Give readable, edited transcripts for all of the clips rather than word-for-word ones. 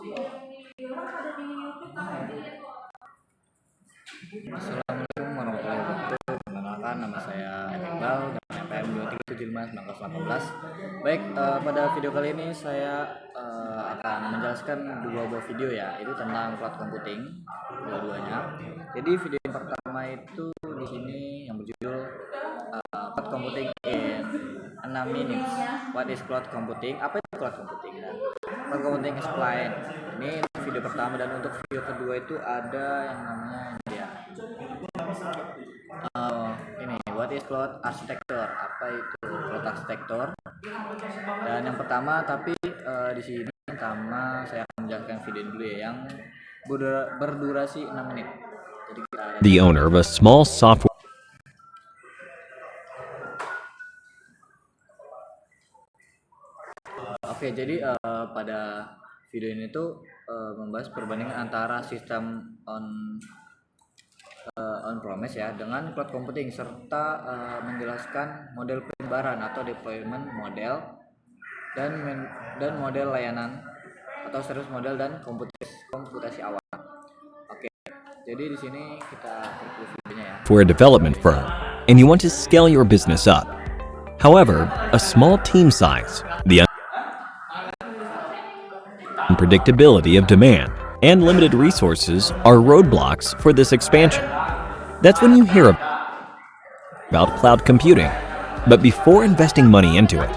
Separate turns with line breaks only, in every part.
Assalamualaikum warahmatullahi wabarakatuh. Perkenalkan, nama saya Iqbal dengan NPM 2375/1918. Baik, pada video kali ini saya akan menjelaskan dua buah video ya, itu tentang cloud computing dua-duanya. Jadi video yang pertama itu di sini yang berjudul cloud computing in 6 minutes. What is cloud computing? Apa itu cloud computing? Dan cloud computing explain. Ini video pertama, dan untuk video kedua itu ada yang namanya ini what is cloud architecture, apa itu cloud architecture. Dan yang pertama, tapi di sini pertama saya akan menjelaskan video dulu ya, yang berdurasi 6 menit. Jadi
the owner of a small software
Oke, jadi pada video ini tuh membahas perbandingan antara sistem on-premise ya dengan cloud computing, serta menjelaskan model penyebaran atau deployment model dan model layanan atau service model dan komputasi awal. Oke, jadi di sini kita perlu videonya ya.
for a development firm and you want to scale your business up. However, a small team size, the unpredictability of demand, and limited resources are roadblocks for this expansion. That's when you hear about cloud computing. But before investing money into it,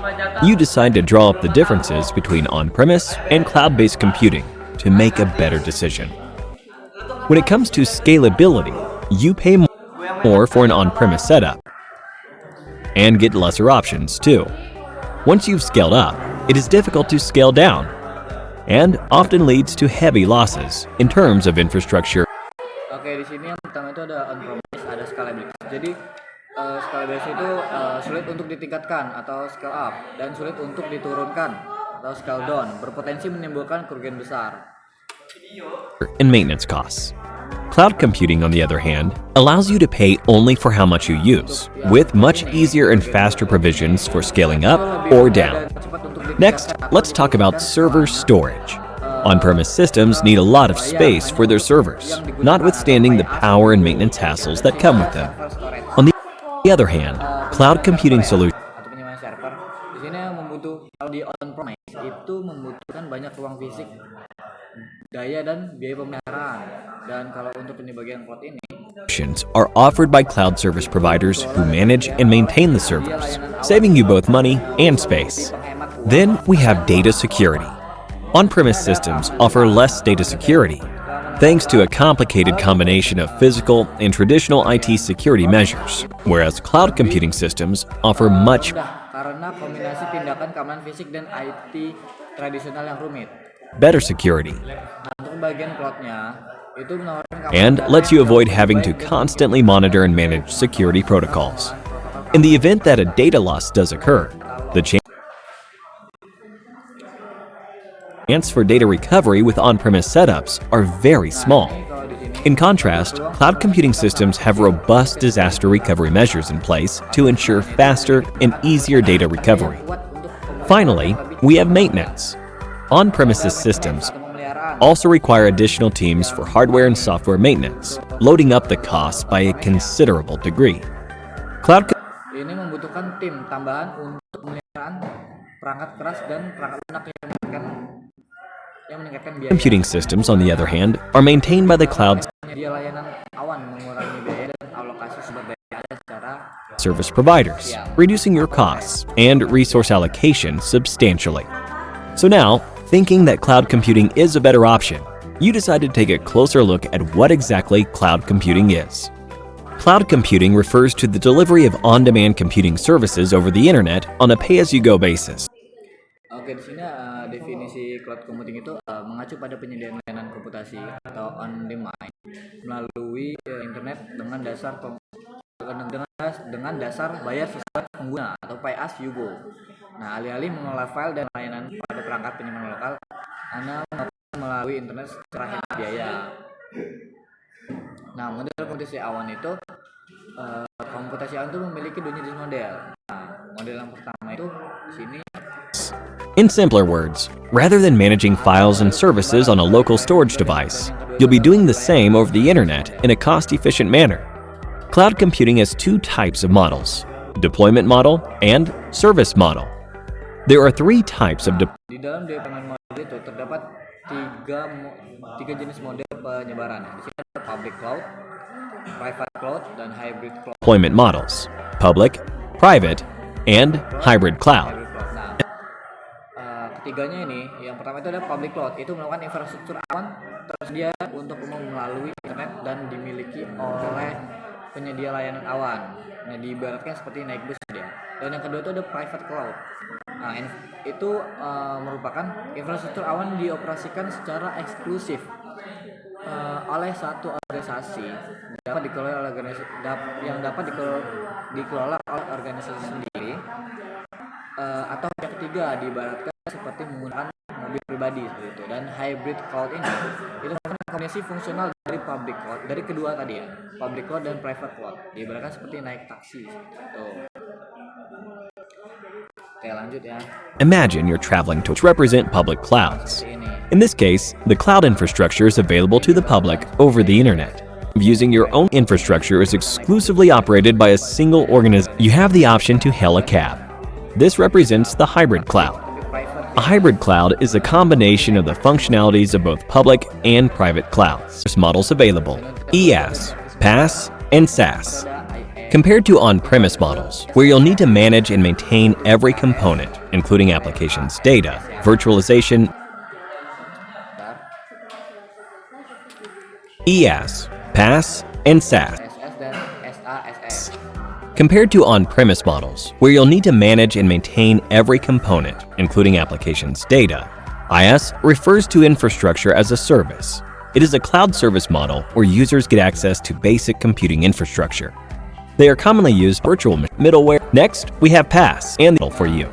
you decide to draw up the differences between on-premise and cloud-based computing to make a better decision. When it comes to scalability, you pay more for an on-premise setup and get lesser options too. Once you've scaled up, it is difficult to scale down and often leads to heavy losses in terms of infrastructure.
Oke, di sini yang pertama itu ada on-premise, ada scalability. Jadi scalability itu sulit untuk ditingkatkan atau scale up, dan sulit untuk diturunkan atau scale down, berpotensi menimbulkan kerugian besar.
And maintenance costs. Cloud computing, on the other hand, allows you to pay only for how much you use, with much easier and faster provisions for scaling up or down. Next, let's talk about server storage. On-premise systems need a lot of space for their servers, notwithstanding the power and maintenance hassles that come with them. On the other hand, cloud computing solutions
Atau penyewaan server di sini yang kalau di on-premise itu membutuhkan banyak ruang fisik, daya, dan biaya pemeliharaan. Dan kalau untuk bagian cloud ini
are offered by cloud service providers who manage and maintain the servers, saving you both money and space. Then we have data security. On-premise systems offer less data security, thanks to a complicated combination of physical and traditional IT security measures, whereas cloud computing systems offer much
karena kombinasi tindakan keamanan fisik dan IT tradisional yang rumit.
better security
Nah, untuk bagian cloudnya itu menawarkan
and lets you avoid having to constantly monitor and manage security protocols. In the event that a data loss does occur, the chance for data recovery with on-premise setups are very small. In contrast, cloud computing systems have robust disaster recovery measures in place to ensure faster and easier data recovery. Finally, we have maintenance. On-premises systems also require additional teams for hardware and software maintenance, loading up the costs by a considerable degree. Cloud
ini membutuhkan tim tambahan untuk pemeliharaan perangkat keras dan perangkat lunak yang meningkatkan biaya.
computing systems, on the other hand, are maintained by the cloud
Penyedia layanan awan mengurangi biaya dan alokasi sumber daya secara
service providers, reducing your costs and resource allocation substantially. So now, thinking that cloud computing is a better option, you decide to take a closer look at what exactly cloud computing is. Cloud computing refers to the delivery of on-demand computing services over the internet on a pay-as-you-go basis.
Oke, di sini definisi cloud computing itu mengacu pada penyediaan layanan komputasi atau on demand melalui internet dengan dasar bayar sesuai pengguna atau pay as you go. Nah, alih-alih mengelola file dan layanan pada perangkat penyimpanan lokal, Anda melalui internet secara hemat biaya. Nah, model komputasi awan itu komputasi awan itu memiliki dua jenis model. Nah, model yang pertama itu di sini
In simpler words, rather than managing files and services on a local storage device, you'll be doing the same over the internet in a cost-efficient manner. Cloud computing has two types of models: deployment model and service model. There are three types of
Di dalam deployment model itu terdapat tiga jenis model penyebaran. Di sini ada public cloud, private cloud, dan hybrid cloud.
deployment models: public, private, and hybrid cloud.
Nah, ketiganya ini, yang pertama itu ada public cloud. Itu melakukan infrastruktur awan tersedia untuk umum melalui internet dan dimiliki oleh penyedia layanan awan. Nah, diibaratkan seperti naik bus dia. Dan yang kedua itu ada private cloud. Nah, itu merupakan infrastruktur awan dioperasikan secara eksklusif oleh satu organisasi, dapat dikelola oleh dikelola oleh organisasi sendiri, atau yang ketiga diibaratkan seperti menggunakan mobil pribadi seperti itu. Dan hybrid cloud ini itu merupakan kombinasi fungsional dari public cloud, dari kedua tadi ya, public cloud dan private cloud, diibaratkan seperti naik taksi seperti itu. Oke, lanjut ya.
Imagine you're traveling to represent public clouds.
Seperti ini.
In this case, the cloud infrastructure is available to the public over the internet. Using your own infrastructure is exclusively operated by a single organization. You have the option to hail a cab. This represents the hybrid cloud. A hybrid cloud is a combination of the functionalities of both public and private clouds. There's models available: EaaS, PaaS, and SaaS. Compared to on-premise models, where you'll need to manage and maintain every component, including applications, data, virtualization, EaaS, PaaS, and SaaS.
SS dan SaaS.
Compared to on-premise models, where you'll need to manage and maintain every component, including applications, data, IaaS refers to infrastructure as a service. It is a cloud service model where users get access to basic computing infrastructure. They are commonly used virtual middleware. Next, we have PaaS and the for you.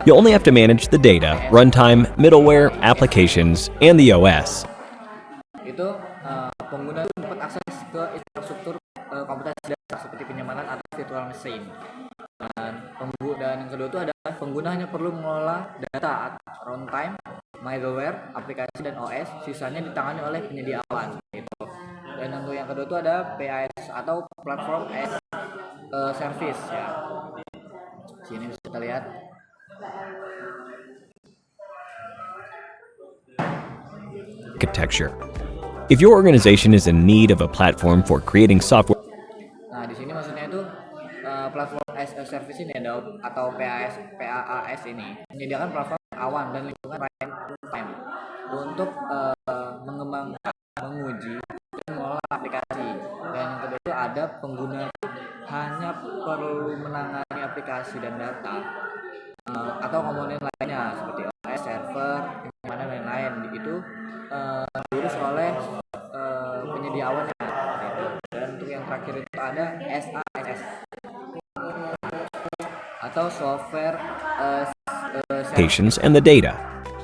You only have to manage the data, runtime, middleware, applications, and the OS.
Itu pengguna dapat akses ke infrastruktur komputasi dasar seperti penyamanan atau virtual machine. Dan yang kedua itu adalah pengguna hanya perlu mengelola data, runtime, middleware, aplikasi dan OS. Sisanya ditangani oleh penyedia awan. Gitu. Dan untuk yang kedua itu ada PaaS atau platform as service ya. Sini bisa kita lihat.
Architecture. If your organization is in need of a platform for creating software,
Nah, di sini maksudnya itu platform as a service ini ada atau PaaS ini menyediakan platform awan dan lingkungan real time untuk mengembangkan, menguji, dan mengelola aplikasi. Dan yang kedua itu ada pengguna hanya perlu menangani aplikasi dan data atau komponen lainnya seperti OS, server, penyamanan dan lain-lain. Itu diurus oleh penyedia awannya. Gitu. Dan untuk yang terakhir itu ada SaaS atau software
applications, and the data.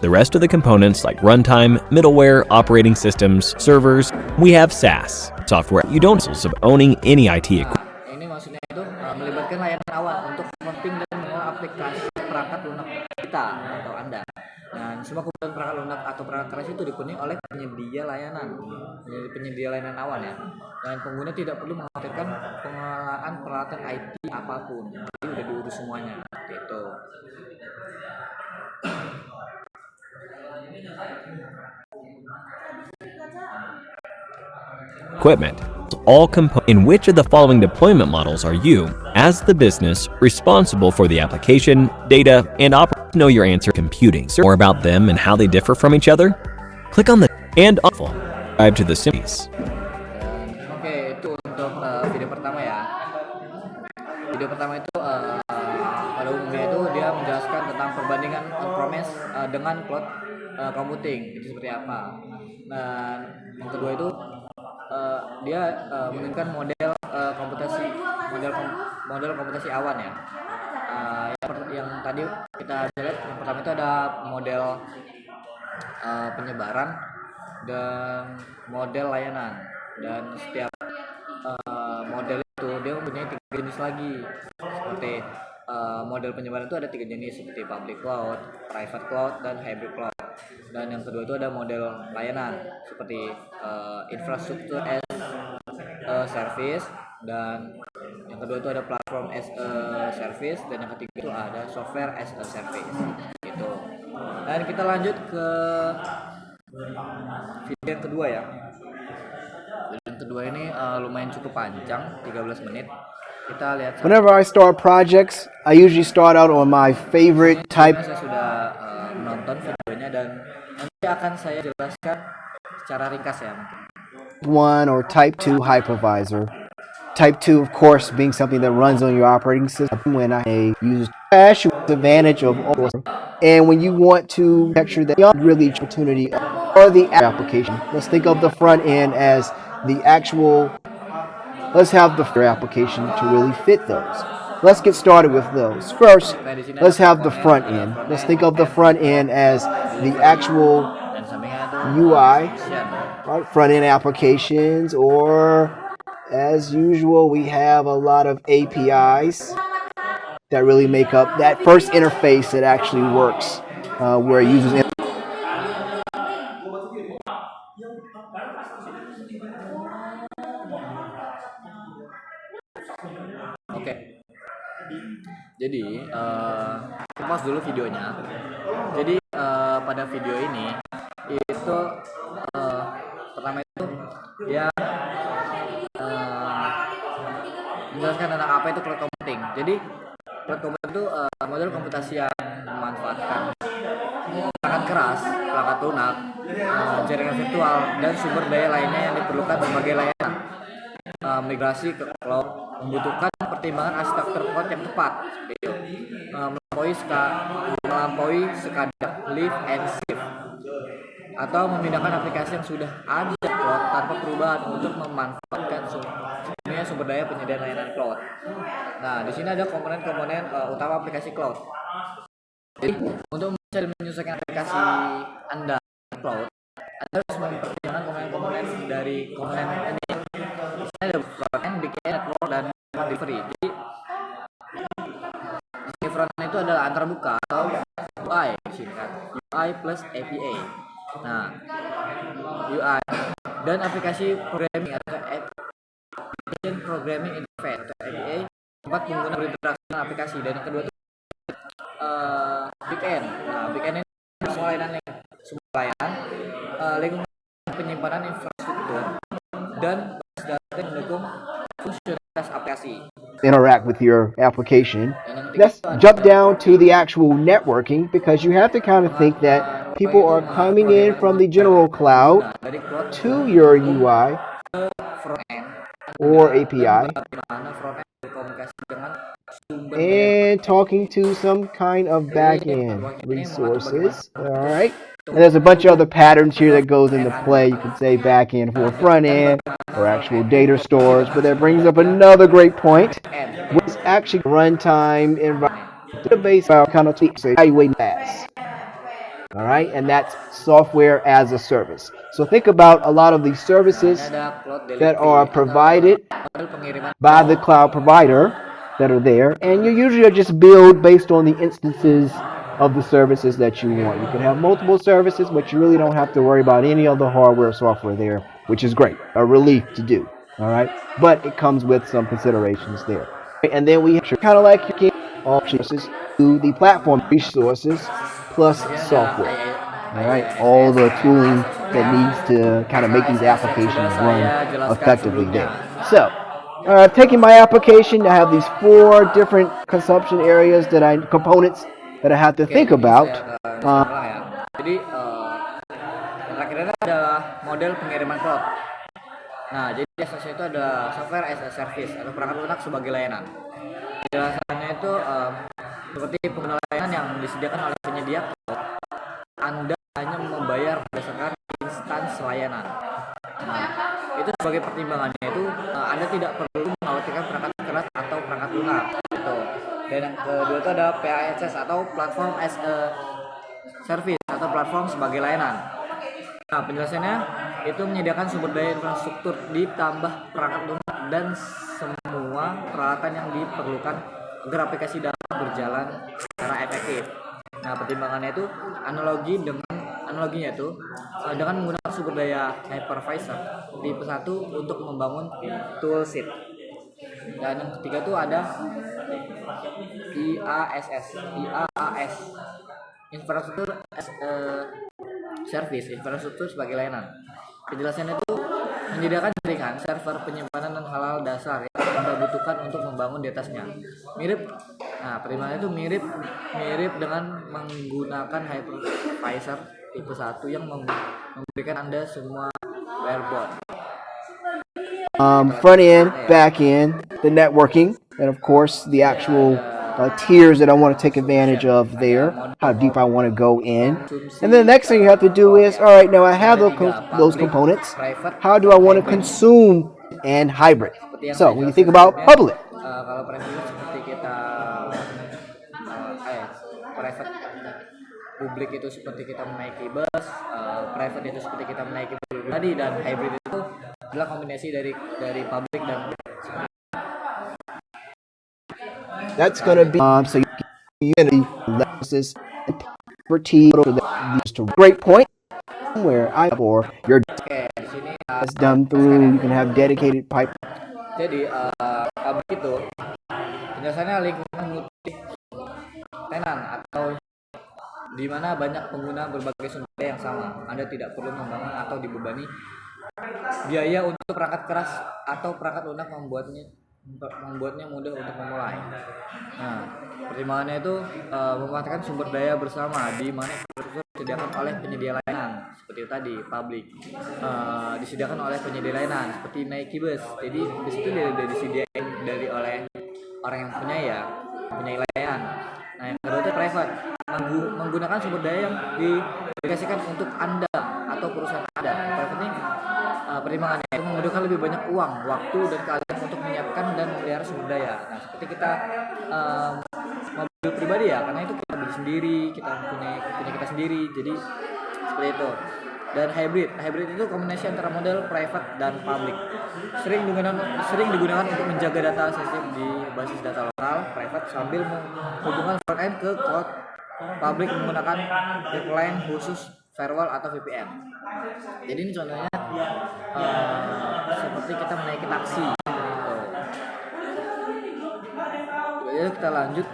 The rest of the components like runtime, middleware, operating systems, servers, we have SaaS, software you don't of owning any IT equipment.
Ini maksudnya itu melibatkan layanan awan untuk mapping dan mengelola aplikasi perangkat lunak kita atau Anda. Dan semua kebutuhan perangkat lunak atau perangkat keras itu dipenuhi oleh penyedia layanan awan ya. Dan pengguna tidak perlu mengkhawatirkan pengelolaan peralatan IT apapun. Jadi udah diurus semuanya gitu.
Equipment. All in which of the following deployment models are you, as the business, responsible for the application, data, and know your answer computing? More about them and how they differ from each other? Click on the and subscribe to the series.
Oke, itu untuk video pertama ya. Video pertama itu pada umumnya itu dia menjelaskan tentang perbandingan on-premise dengan cloud computing itu seperti apa. Dan yang kedua itu dia menunjukkan model komputasi awan ya. Yang tadi kita lihat yang pertama itu ada model penyebaran dan model layanan, dan setiap model itu dia mempunyai 3 jenis lagi seperti model penyebaran itu ada 3 jenis seperti public cloud, private cloud, dan hybrid cloud. Dan yang kedua itu ada model layanan seperti infrastruktur as a service, dan yang kedua itu ada platform as a service, dan yang ketiga itu ada software as a service gitu. Dan kita lanjut ke video yang kedua ya. Video yang kedua ini lumayan cukup panjang, 13 menit. Kita lihat.
Whenever I start projects, I usually start out on my favorite type.
Saya sudah menonton videonya dan nanti akan saya jelaskan secara ringkas ya mungkin.
One or type 2 hypervisor. Type 2, of course, being something that runs on your operating system. When I use Flash, you have the advantage of all. And when you want to capture that really opportunity or the application, let's think of the front end as the actual. Let's have the application to really fit those. Let's get started with those. First, let's have the front end. Let's think of the front end as the actual UI, right? Front end applications, or as usual, we have a lot of APIs that really make up that first interface that actually works, where users.
Oke. Jadi pause dulu videonya. Jadi pada video ini itu pertama itu dia menjelaskan tentang apa itu cloud computing. Jadi cloud computing itu model komputasi yang memanfaatkan perangkat keras, perangkat lunak, jaringan virtual, dan sumber daya lainnya yang diperlukan sebagai layanan. Migrasi ke cloud membutuhkan pertimbangan arsitektur cloud yang tepat, melampaui sekadar lift and shift, atau memindahkan aplikasi yang sudah ada di cloud tanpa perubahan untuk memanfaatkan sumber daya penyedia layanan cloud. Nah, di sini ada komponen-komponen utama aplikasi cloud. Jadi, untuk mencari menyesuaikan aplikasi Anda di cloud, Anda harus mempertimbangkan komponen-komponen dari komponen ini. Ada front-end, back-end, network, dan delivery. Jadi di front-end itu adalah antarmuka atau UI, UI plus API. Nah, UI dan aplikasi programming atau application programming interface atau API, tempat pengguna berinteraksi dengan aplikasi. Dan yang kedua itu back-end. Nah, back-end ini semua layanan lingkungan penyimpanan infrastruktur dan data mendukung fungsionalitas aplikasi.
Interact with your application. Let's jump down to the actual networking, because you have to kind of think that people are coming in from the general cloud to your UI or API and talking to some kind of back-end resources. All right. And there's a bunch of other patterns here that goes into play. You can say back-end for front end or actual data stores, but that brings up another great point, which is actually runtime environment. Database kind of evaluating that. All right, and that's software as a service. So think about a lot of these services that are provided by the cloud provider that are there, and you usually are just billed based on the instances of the services that you want. You can have multiple services, but you really don't have to worry about any of the hardware or software there, which is great, a relief to do. All right, but it comes with some considerations there. And then we kind of like all resources to the platform resources plus software. All right, all the tooling that needs to kind of make these applications run effectively there. So, taking my application, I have these 4 different consumption areas components that I have to think about.
Jadi terakhirnya adalah model pengiriman cloud. Nah, jadi asasnya itu adalah software as a service atau perangkat lunak sebagai layanan. Penjelasannya itu seperti pengguna layanan yang disediakan oleh penyedia cloud, Anda hanya membayar berdasarkan instansi layanan. Nah, itu sebagai pertimbangannya itu Anda tidak perlu mengkhawatirkan perangkat keras atau perangkat lunak. Gitu. Dan yang kedua itu ada PaaS atau platform as a service atau platform sebagai layanan. Nah, penjelasannya itu menyediakan sumber daya infrastruktur ditambah perangkat lunak dan semua peralatan yang diperlukan agar aplikasi dapat berjalan secara efektif. Nah, pertimbangannya itu analoginya itu dengan menggunakan sumber daya hypervisor tipe 1 untuk membangun toolset. Dan yang ketiga tuh ada IaaS, infrastruktur as a service, infrastruktur sebagai layanan. Penjelasannya itu menyediakan jaringan, server, penyimpanan dan hal-hal dasar yang Anda butuhkan untuk membangun di atasnya. Pertimbangannya itu mirip dengan menggunakan hypervisor tipe 1 yang memberikan Anda semua bareboard.
Front end, back end, the networking, and of course the actual tiers that I want to take advantage of there, how deep I want to go in. And then the next thing you have to do is, all right, now I have those components. How do I want to consume and hybrid? So when you think about public,
Kalau private seperti kita private, publik itu seperti kita menaiki bus, private itu seperti kita menaiki mobil pribadi, dan hybrid itu adalah kombinasi dari public dan
that's going to be so you can this expertise. Great point. Where I or your
di sini
is done through, you can have dedicated pipe.
jadi public itu penjelasannya lingkungan multi tenan atau di mana banyak pengguna berbagai sumber daya yang sama. Anda tidak perlu membangun atau dibebani biaya untuk perangkat keras atau perangkat lunak membuatnya mudah untuk memulai. Nah, pertimbangannya itu memanfaatkan sumber daya bersama di mana infrastruktur disediakan oleh penyedia layanan seperti tadi publik, disediakan oleh penyedia layanan seperti naiki bus. Jadi di situ dia disediakan oleh orang yang punya layanan. Nah, yang kedua itu private, menggunakan sumber daya yang didedikasikan untuk Anda atau perusahaan Anda. Private ini pertimbangannya itu membutuhkan lebih banyak uang, waktu, dan keahlian untuk menyiapkan dan memelihara sumber daya. Nah, seperti kita mobil pribadi ya, karena itu kita beli sendiri, kita punya kita sendiri, jadi seperti itu. Dan hybrid itu kombinasi antara model private dan public. Sering digunakan untuk menjaga data sensitif di basis data lokal private sambil menghubungkan front end ke cloud public menggunakan pipeline khusus firewall atau VPN. Jadi ini contohnya seperti kita menaiki taksi. Jadi kita lanjut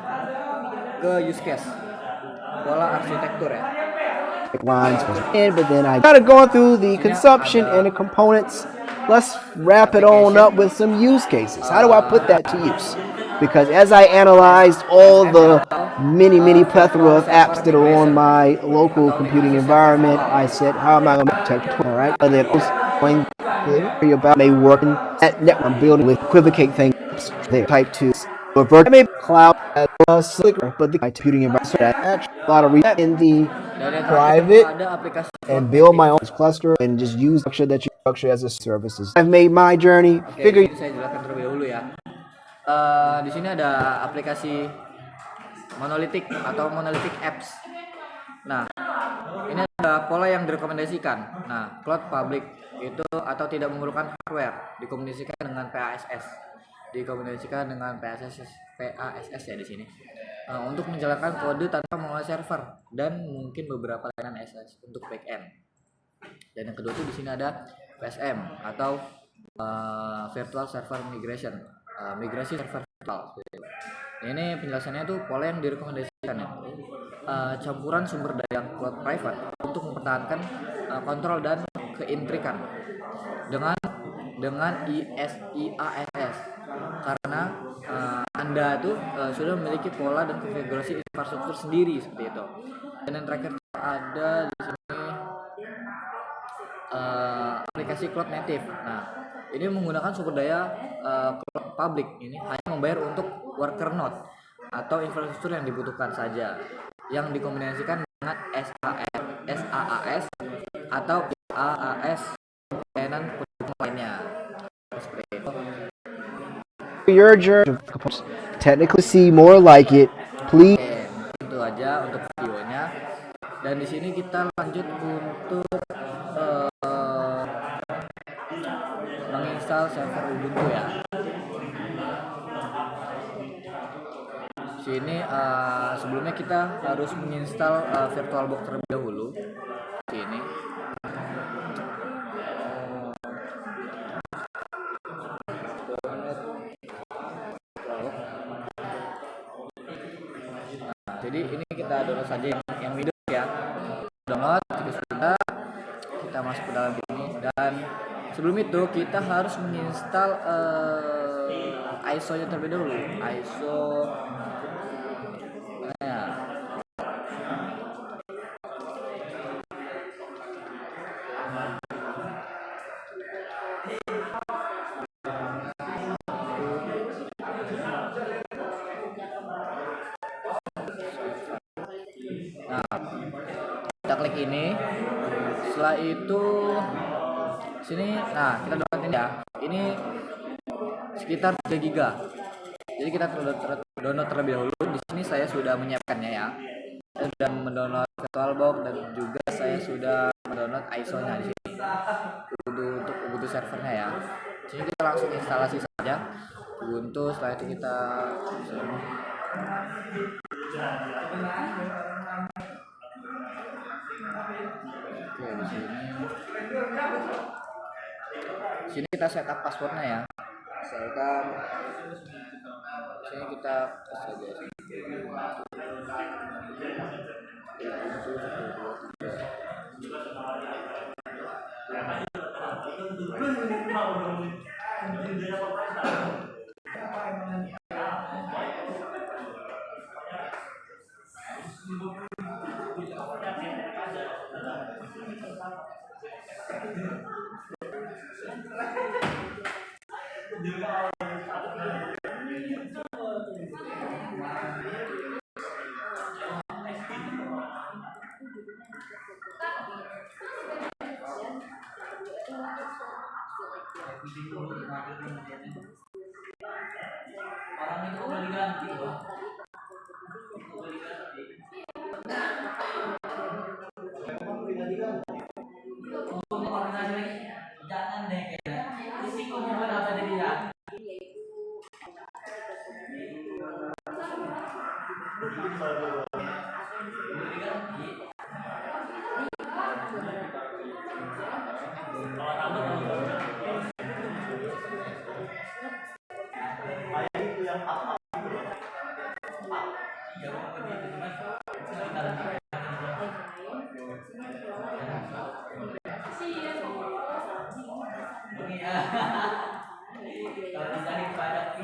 ke use case, pola arsitektur ya.
Lines, but then I gotta go through the consumption and the components. Let's wrap it on up with some use cases. How do I put that to use? Because as I analyzed all the many plethora of apps that are on my local computing environment, I said, how am I going to protect? All right, and then I was going about a working at network building with equivocate things. There, type 2. But maybe cloud slicker, but the computing environment. So that actually a lot of in the private and build my own cluster and just use structure as a services. I've made my journey. Figure.
Saya jelaskan terlebih dahulu ya. Di sini ada aplikasi monolithic apps. Nah, ini ada pola yang direkomendasikan. Nah, cloud public itu atau tidak memerlukan hardware dikomunikasikan dengan PASS. PASS ya di sini. Untuk menjalankan kode tanpa mengolah server dan mungkin beberapa layanan SS untuk backend. Dan yang kedua itu di sini ada VSM atau virtual server migration, migrasi server virtual. Ini penjelasannya tuh pola yang direkomendasikan ya. Campuran sumber daya cloud private untuk mempertahankan kontrol dan keintrikan dengan IaaS karena Anda tuh sudah memiliki pola dan konfigurasi infrastruktur sendiri seperti itu. Dan yang terakhir ada di sini aplikasi cloud native. Nah, ini menggunakan sumber daya cloud public, ini hanya membayar untuk worker node atau infrastruktur yang dibutuhkan saja, yang dikombinasikan dengan SaaS atau IaaS layanan pendukung lainnya. Seperti itu.
Your journey technically see more like it, please.
Itu aja untuk videonya. Dan di sini kita lanjut untuk menginstal server Ubuntu ya. Sini sebelumnya kita harus menginstal VirtualBox terlebih dahulu. Sini. Nah, jadi ini kita download saja yang Windows ya. Download itu sudah, kita masuk ke dalam ini, dan sebelum itu kita harus menginstal ISO-nya terlebih dahulu. ISO kita klik ini. Setelah itu sini, nah kita download ini ya. Ini sekitar 3 GB. Jadi kita download terlebih dahulu. Di sini saya sudah menyiapkannya ya. Saya sudah mendownload VirtualBox dan juga saya sudah mendownload ISO-nya di sini. Untuk Ubuntu servernya ya. Di sini kita langsung instalasi saja Ubuntu. Setelah itu kita oke, di sini kita setup passwordnya ya. Misalkan sini kita saja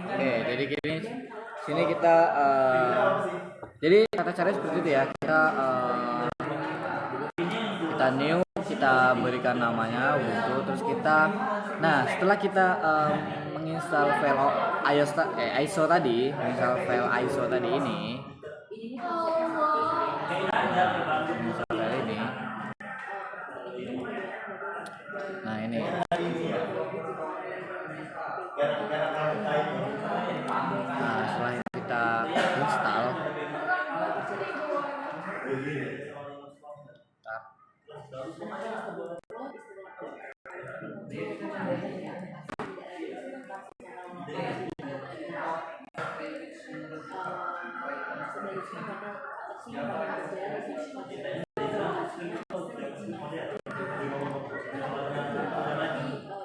oke, jadi gini, sini kita jadi tata caranya seperti itu ya. Kita new, kita berikan namanya Ubuntu, terus kita, nah setelah kita menginstal file ISO tadi, menginstal file ISO tadi ini, menginstal file ini, nah ini. Nah, setelah kita install,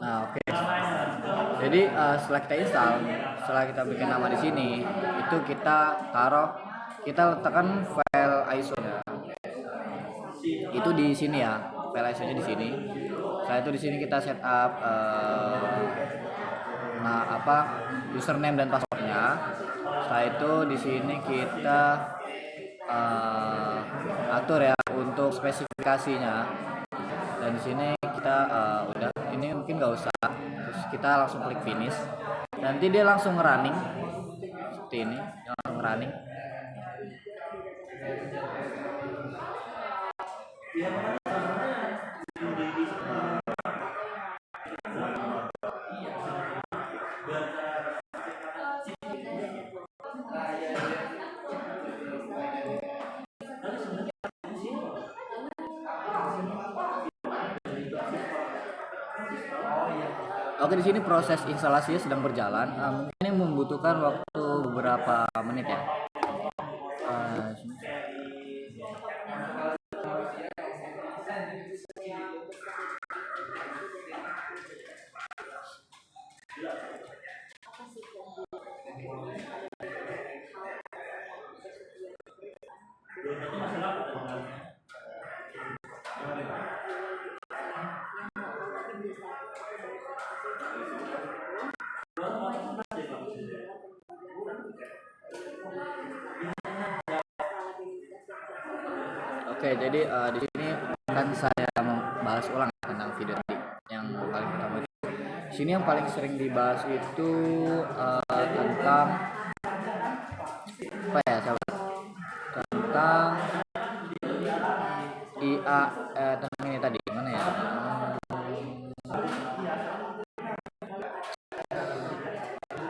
nah oke. Jadi setelah kita install, setelah kita bikin nama di sini, itu kita letakkan file ISO-nya. Itu di sini ya, file ISO-nya di sini. Setelah itu di sini kita setup username dan passwordnya. Setelah itu di sini kita atur ya untuk spesifikasinya. Dan di sini kita udah, ini mungkin nggak usah. Terus kita langsung klik finish. Nanti dia langsung running seperti ini, langsung running. Oke, di sini proses instalasinya sedang berjalan. Mungkin ini membutuhkan waktu beberapa menit ya. Oke, jadi di sini kan saya membahas ulang tentang video tadi yang paling pertama. Di sini yang paling sering dibahas itu tentang apa ya, sahabat? Tentang IA, tentang ini tadi mana ya?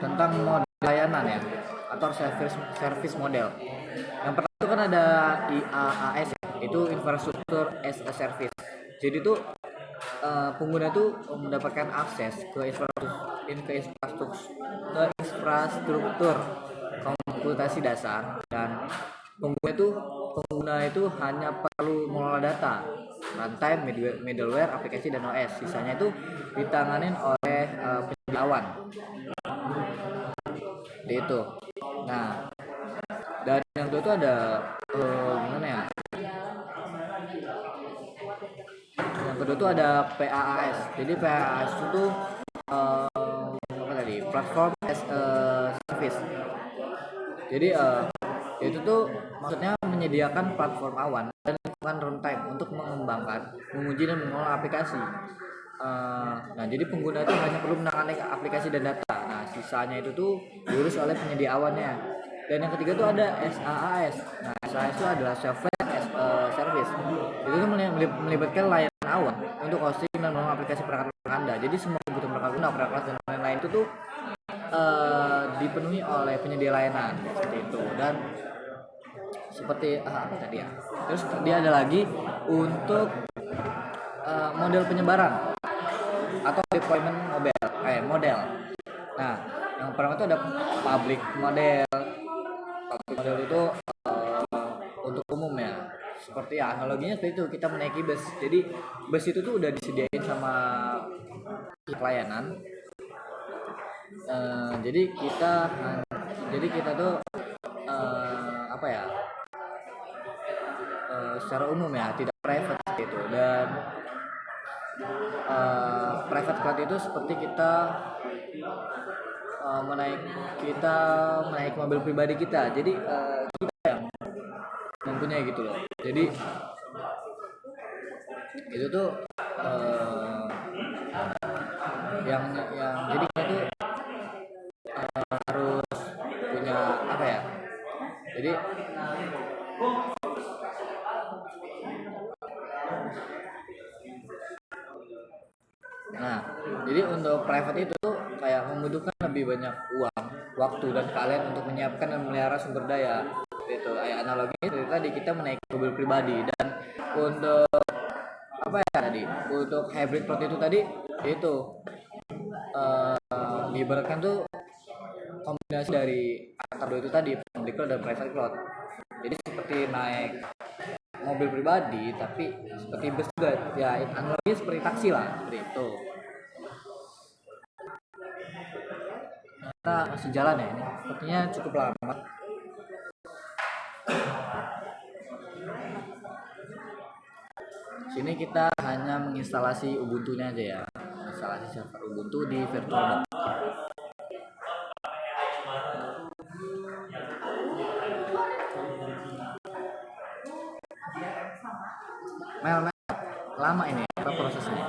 Tentang model layanan ya, atau service model. Yang pertama itu kan ada IaaS ya, itu infrastruktur as a service. Jadi tuh pengguna tuh mendapatkan akses ke infrastruktur komputasi dasar, dan pengguna itu hanya perlu mengelola data, runtime, middleware, aplikasi, dan OS. Sisanya itu ditanganin oleh penyedia awan. Seperti itu. Nah, dan yang kedua itu ada gimana ya? Yang kedua itu ada PaaS. Jadi PaaS itu apa tadi? Platform as a service. Jadi itu tuh maksudnya menyediakan platform awan dan lingkungan runtime untuk mengembangkan, menguji, dan mengelola aplikasi. Nah, jadi pengguna itu hanya perlu menangani aplikasi dan data. Nah, sisanya itu tuh diurus oleh penyedia awannya. Dan yang ketiga itu ada SaaS. Nah, SaaS itu adalah software as a service. Itu tuh melibatkan layanan awan untuk hosting dan mengelola aplikasi perangkat Anda. Jadi semua kebutuhan perangkat guna, perangkat dan lain-lain itu tuh dipenuhi oleh penyedia layanan seperti itu. Dan seperti apa tadi ya? Terus dia ada lagi untuk model penyebaran atau deployment model. Nah, yang pertama itu ada public model. Public model itu untuk umum ya. Seperti ya, analoginya seperti itu, kita menaiki bus. Jadi bus itu tuh udah disediain sama pelayanan. Jadi kita tuh apa ya? Secara umum ya, tidak private gitu. Dan private cloud itu seperti kita menaik mobil pribadi kita. Jadi kita yang mempunyai gitu loh. Jadi itu tuh yang jadi kita tuh harus punya apa ya? Jadi untuk private itu tuh kayak membutuhkan lebih banyak uang, waktu, dan keahlian untuk menyiapkan dan memelihara sumber daya. Itu kayak analoginya dari tadi kita menaiki mobil pribadi. Dan untuk apa ya tadi? Untuk hybrid cloud itu tadi itu diibaratkan tuh kombinasi dari antara dua itu tadi, public cloud dan private cloud. Jadi seperti naik mobil pribadi tapi seperti bus juga ya, analoginya seperti taksi lah, seperti itu. Kita masih jalan ya, ini sepertinya cukup lama. Sini kita hanya menginstalasi Ubuntu-nya aja ya, instalasi server Ubuntu di VirtualBox. Mel, lama ini apa prosesnya?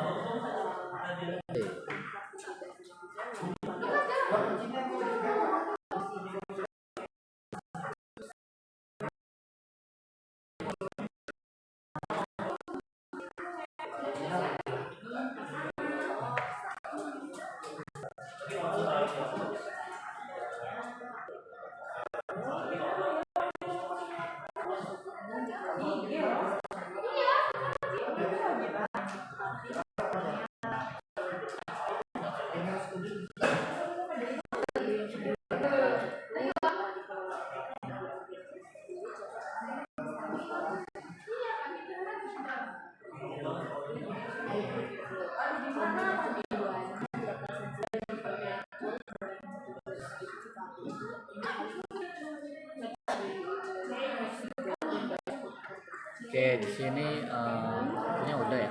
Oke, di sini kayaknya udah ya.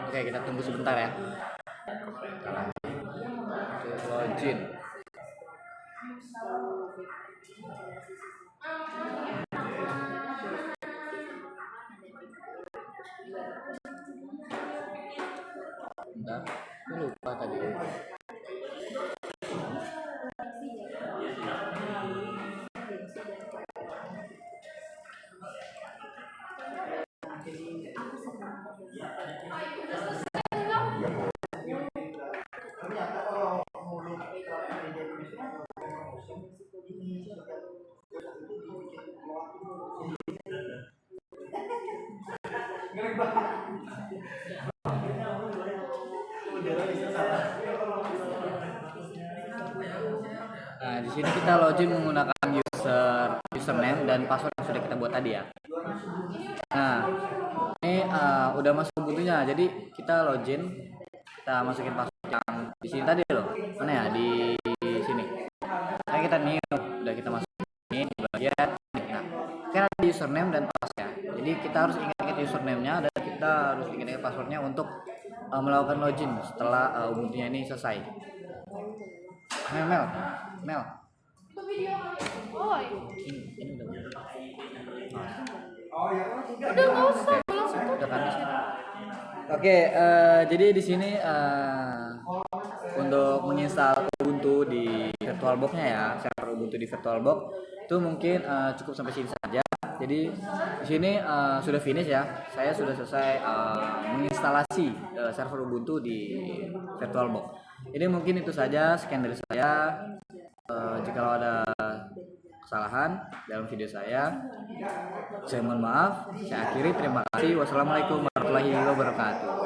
Oke, kita tunggu sebentar ya. Untuk login. Bentar, aku lupa tadi. Nah, di sini kita login menggunakan username dan password yang sudah kita buat tadi ya. Nah, ini udah masuk Ubuntu-nya. Jadi kita login, kita masukin password yang di sini tadi loh. Mana ya? Di sini. Nah, kita new, udah kita masukin ini di bagian. Nah, karena di username dan password ya. Jadi kita harus ingat-ingat username-nya dan kita harus ingat-ingat passwordnya untuk melakukan login setelah Ubuntu-nya ini selesai. Mel. Ini udah nggak usah, udah kan? Oke, jadi di sini untuk menginstal Ubuntu di VirtualBox-nya ya, server Ubuntu di VirtualBox itu mungkin cukup sampai sini saja. Jadi di sini sudah finish ya. Saya sudah selesai menginstalasi server Ubuntu di VirtualBox. Jadi mungkin itu saja sekian dari saya. Jika ada kesalahan dalam video saya mohon maaf. Saya akhiri, terima kasih. Wassalamualaikum warahmatullahi wabarakatuh.